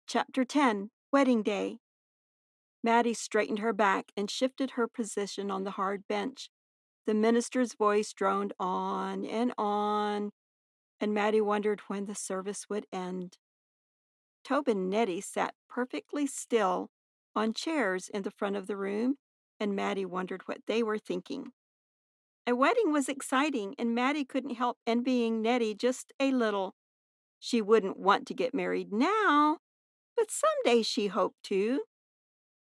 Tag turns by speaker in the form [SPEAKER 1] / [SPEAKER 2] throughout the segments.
[SPEAKER 1] Chapter 10, Wedding Day. Maddie straightened her back and shifted her position on the hard bench. The minister's voice droned on, and Maddie wondered when the service would end. Tobe and Nettie sat perfectly still on chairs in the front of the room, and Maddie wondered what they were thinking. A wedding was exciting, and Maddie couldn't help envying Nettie just a little. She wouldn't want to get married now, but someday she hoped to.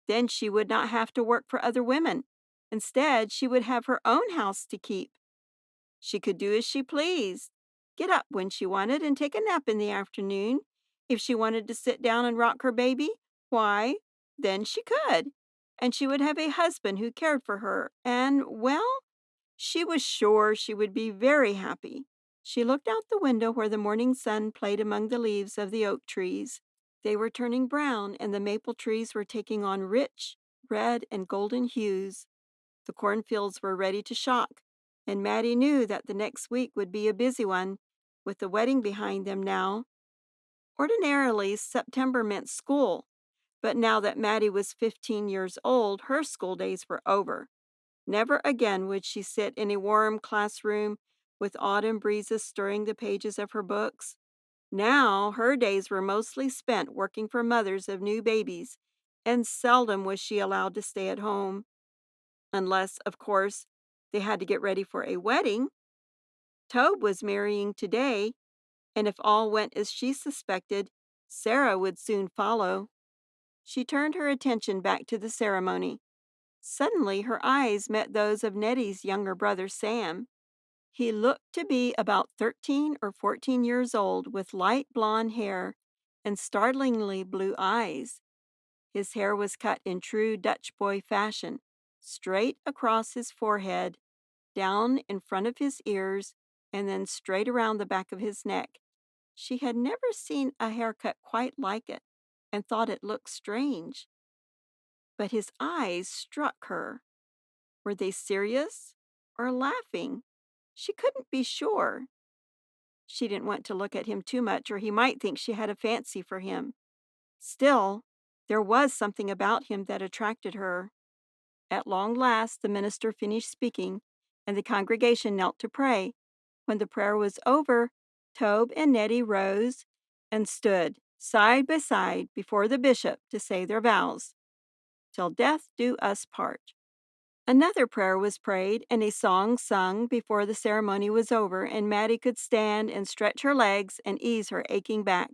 [SPEAKER 1] Then she would not have to work for other women. Instead, she would have her own house to keep. She could do as she pleased, get up when she wanted and take a nap in the afternoon. If she wanted to sit down and rock her baby, why, then she could. And she would have a husband who cared for her. And, well, she was sure she would be very happy. She looked out the window where the morning sun played among the leaves of the oak trees. They were turning brown, and the maple trees were taking on rich red and golden hues. The cornfields were ready to shock, and Maddie knew that the next week would be a busy one, with the wedding behind them now. Ordinarily, September meant school, but now that Maddie was 15 years old, her school days were over. Never again would she sit in a warm classroom with autumn breezes stirring the pages of her books. Now her days were mostly spent working for mothers of new babies, and seldom was she allowed to stay at home. Unless, of course, they had to get ready for a wedding. Tobe was marrying today, and if all went as she suspected, Sarah would soon follow. She turned her attention back to the ceremony. Suddenly her eyes met those of Nettie's younger brother Sam. He looked to be about 13 or 14 years old, with light blonde hair and startlingly blue eyes. His hair was cut in true Dutch boy fashion, straight across his forehead, down in front of his ears, and then straight around the back of his neck. She had never seen a haircut quite like it, and thought it looked strange. But his eyes struck her. Were they serious or laughing? She couldn't be sure. She didn't want to look at him too much, or he might think she had a fancy for him. Still, there was something about him that attracted her. At long last, the minister finished speaking, and the congregation knelt to pray. When the prayer was over, Tobe and Nettie rose and stood side by side before the bishop to say their vows. Till death do us part. Another prayer was prayed and a song sung before the ceremony was over, and Maddie could stand and stretch her legs and ease her aching back.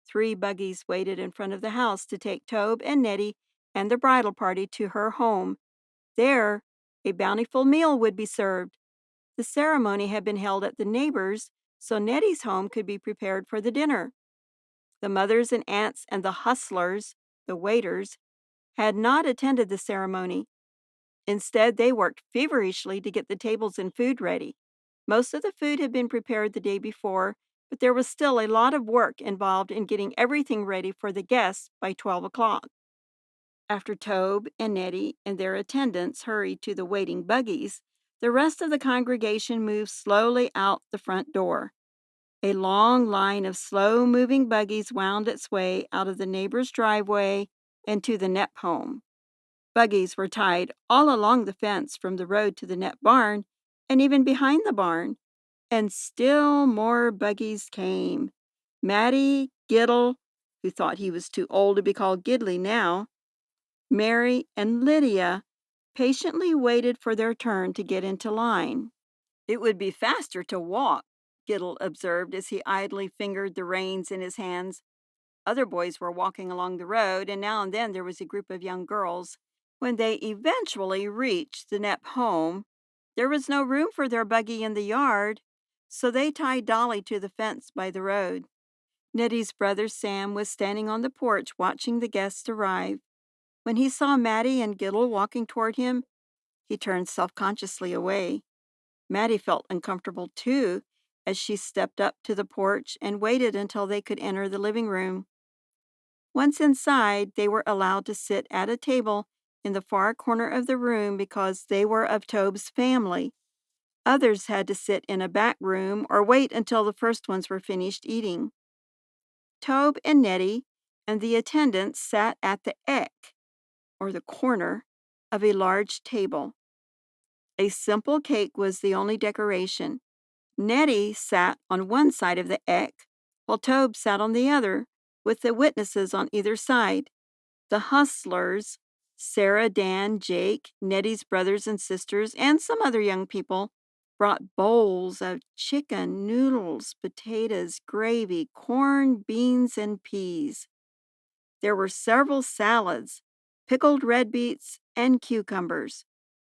[SPEAKER 1] 3 buggies waited in front of the house to take Tobe and Nettie and the bridal party to her home. There, a bountiful meal would be served. The ceremony had been held at the neighbor's, so Nettie's home could be prepared for the dinner. The mothers and aunts and the hustlers, the waiters, had not attended the ceremony. Instead, they worked feverishly to get the tables and food ready. Most of the food had been prepared the day before, but there was still a lot of work involved in getting everything ready for the guests by 12 o'clock. After Tobe and Nettie and their attendants hurried to the waiting buggies, the rest of the congregation moved slowly out the front door. A long line of slow-moving buggies wound its way out of the neighbor's driveway and to the Knepp home. Buggies were tied all along the fence from the road to the Knepp barn, and even behind the barn. And still more buggies came. Maddie, Giddle, who thought he was too old to be called Gidley now, Mary, and Lydia patiently waited for their turn to get into line. It would be faster to walk, Giddle observed as he idly fingered the reins in his hands. Other boys were walking along the road, and now and then there was a group of young girls. When they eventually reached the Knepp home, there was no room for their buggy in the yard, so they tied Dolly to the fence by the road. Nettie's brother Sam was standing on the porch watching the guests arrive. When he saw Maddie and Giddle walking toward him, he turned self-consciously away. Maddie felt uncomfortable too, as she stepped up to the porch and waited until they could enter the living room. Once inside, they were allowed to sit at a table in the far corner of the room because they were of Tobe's family. Others had to sit in a back room or wait until the first ones were finished eating. Tobe and Nettie and the attendants sat at the eck, or the corner, of a large table. A simple cake was the only decoration. Nettie sat on one side of the eck, while Tobe sat on the other, with the witnesses on either side. The hustlers, Sarah, Dan, Jake, Nettie's brothers and sisters, and some other young people, brought bowls of chicken, noodles, potatoes, gravy, corn, beans, and peas. There were several salads, pickled red beets, and cucumbers.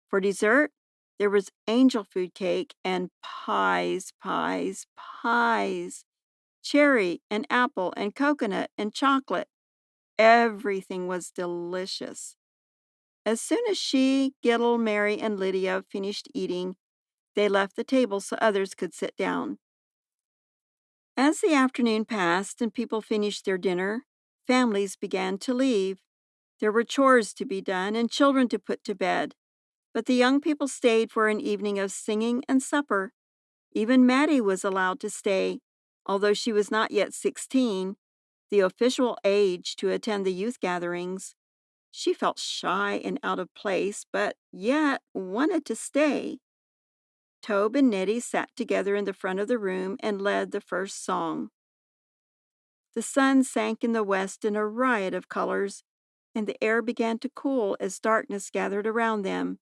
[SPEAKER 1] For dessert, there was angel food cake and pies, pies, pies, cherry and apple and coconut and chocolate. Everything was delicious. As soon as she, Gittel, Mary, and Lydia finished eating, they left the table so others could sit down. As the afternoon passed and people finished their dinner, families began to leave. There were chores to be done and children to put to bed, but the young people stayed for an evening of singing and supper. Even Maddie was allowed to stay, although she was not yet 16, the official age to attend the youth gatherings. She felt shy and out of place, but yet wanted to stay. Tobe and Nettie sat together in the front of the room and led the first song. The sun sank in the west in a riot of colors, and the air began to cool as darkness gathered around them.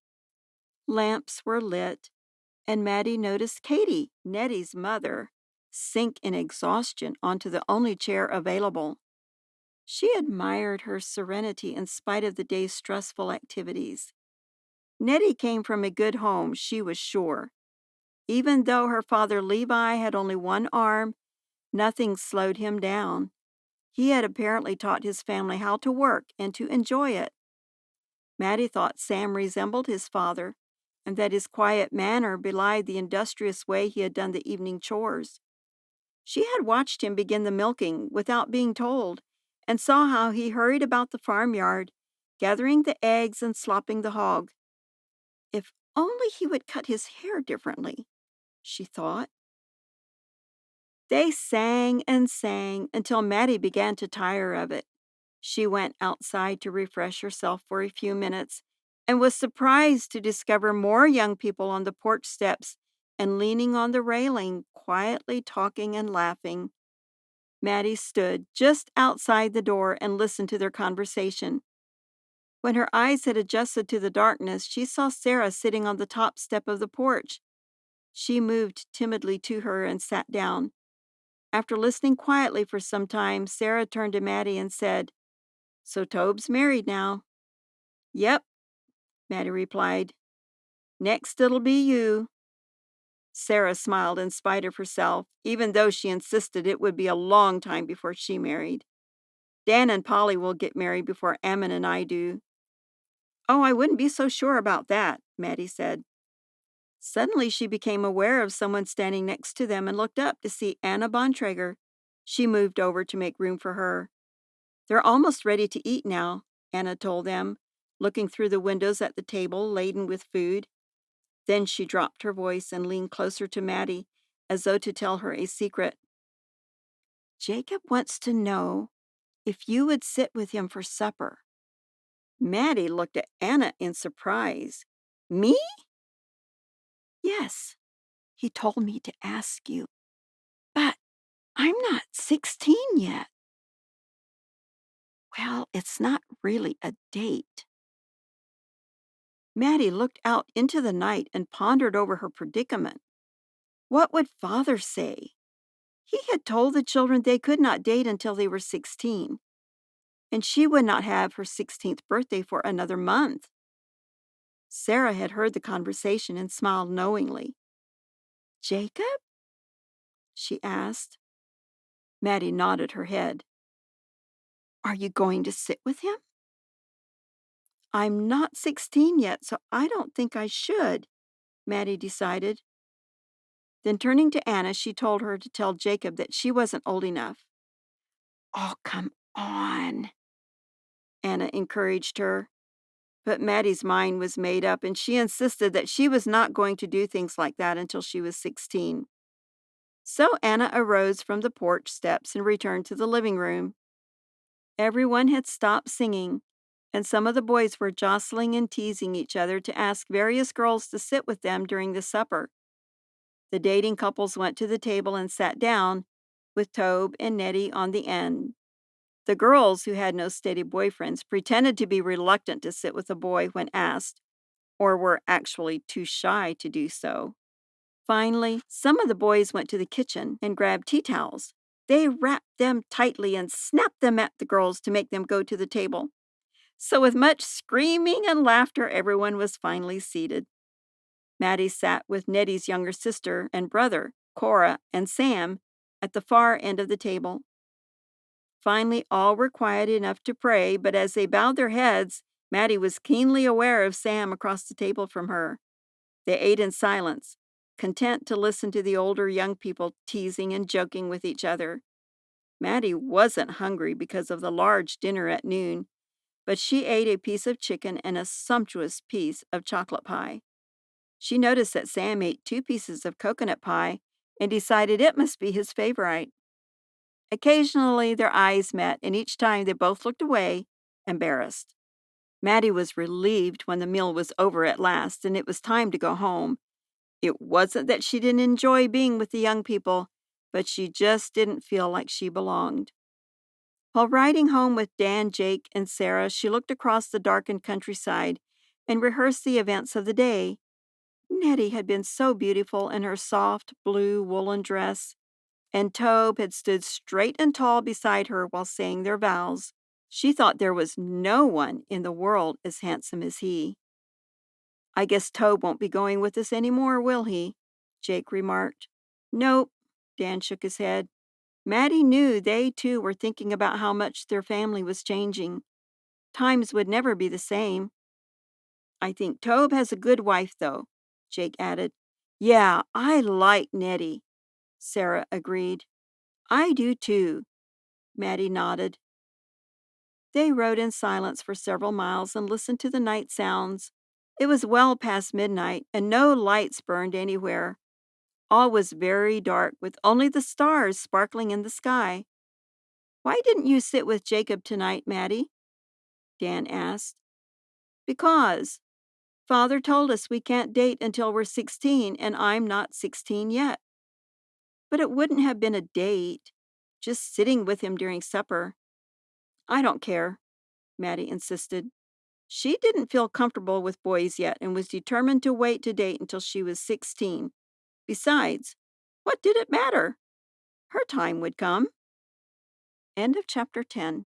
[SPEAKER 1] Lamps were lit, and Maddie noticed Katie, Nettie's mother, sink in exhaustion onto the only chair available. She admired her serenity in spite of the day's stressful activities. Nettie came from a good home, she was sure. Even though her father Levi had only one arm, nothing slowed him down. He had apparently taught his family how to work and to enjoy it. Maddie thought Sam resembled his father, and that his quiet manner belied the industrious way he had done the evening chores. She had watched him begin the milking without being told, and saw how he hurried about the farmyard, gathering the eggs and slopping the hog. If only he would cut his hair differently, she thought. They sang and sang until Maddie began to tire of it. She went outside to refresh herself for a few minutes and was surprised to discover more young people on the porch steps and leaning on the railing, quietly talking and laughing. Maddie stood just outside the door and listened to their conversation. When her eyes had adjusted to the darkness, she saw Sarah sitting on the top step of the porch. She moved timidly to her and sat down. After listening quietly for some time, Sarah turned to Maddie and said, "So Tobe's married now." "Yep," Maddie replied. "Next it'll be you." Sarah smiled in spite of herself, even though she insisted it would be a long time before she married. "Dan and Polly will get married before Ammon and I do." "Oh, I wouldn't be so sure about that," Maddie said. Suddenly she became aware of someone standing next to them and looked up to see Anna Bontrager. She moved over to make room for her. "They're almost ready to eat now," Anna told them, looking through the windows at the table laden with food. Then she dropped her voice and leaned closer to Maddie, as though to tell her a secret. "Jacob wants to know if you would sit with him for supper." Maddie looked at Anna in surprise. "Me?" "Yes, he told me to ask you. But I'm not 16 yet." "Well, it's not really a date." Maddie looked out into the night and pondered over her predicament. What would father say? He had told the children they could not date until they were 16, and she would not have her 16th birthday for another month. Sarah had heard the conversation and smiled knowingly. "Jacob?" she asked. Maddie nodded her head. "Are you going to sit with him?" "I'm not 16 yet, so I don't think I should," Maddie decided. Then turning to Anna, she told her to tell Jacob that she wasn't old enough. "Oh, come on," Anna encouraged her. But Maddie's mind was made up, and she insisted that she was not going to do things like that until she was 16. So Anna arose from the porch steps and returned to the living room. Everyone had stopped singing, and some of the boys were jostling and teasing each other to ask various girls to sit with them during the supper. The dating couples went to the table and sat down, with Tobe and Nettie on the end. The girls, who had no steady boyfriends, pretended to be reluctant to sit with a boy when asked, or were actually too shy to do so. Finally, some of the boys went to the kitchen and grabbed tea towels. They wrapped them tightly and snapped them at the girls to make them go to the table. So, with much screaming and laughter, everyone was finally seated. Maddie sat with Nettie's younger sister and brother, Cora and Sam, at the far end of the table. Finally, all were quiet enough to pray, but as they bowed their heads, Maddie was keenly aware of Sam across the table from her. They ate in silence, content to listen to the older young people teasing and joking with each other. Maddie wasn't hungry because of the large dinner at noon, but she ate a piece of chicken and a sumptuous piece of chocolate pie. She noticed that Sam ate 2 pieces of coconut pie and decided it must be his favorite. Occasionally, their eyes met, and each time they both looked away, embarrassed. Maddie was relieved when the meal was over at last and it was time to go home. It wasn't that she didn't enjoy being with the young people, but she just didn't feel like she belonged. While riding home with Dan, Jake, and Sarah, she looked across the darkened countryside and rehearsed the events of the day. Nettie had been so beautiful in her soft blue woolen dress, and Tobe had stood straight and tall beside her while saying their vows. She thought there was no one in the world as handsome as he. "I guess Tobe won't be going with us any more, will he?" Jake remarked. "Nope," Dan shook his head. Maddie knew they too were thinking about how much their family was changing. Times would never be the same. "I think Tobe has a good wife, though," Jake added. "Yeah, I like Nettie," Sarah agreed. "I do too," Maddie nodded. They rode in silence for several miles and listened to the night sounds. It was well past midnight, and no lights burned anywhere. All was very dark, with only the stars sparkling in the sky. "Why didn't you sit with Jacob tonight, Maddie?" Dan asked. "Because Father told us we can't date until we're 16, and I'm not 16 yet." "But it wouldn't have been a date, just sitting with him during supper." "I don't care," Maddie insisted. She didn't feel comfortable with boys yet and was determined to wait to date until she was 16. Besides, what did it matter? Her time would come. End of chapter 10.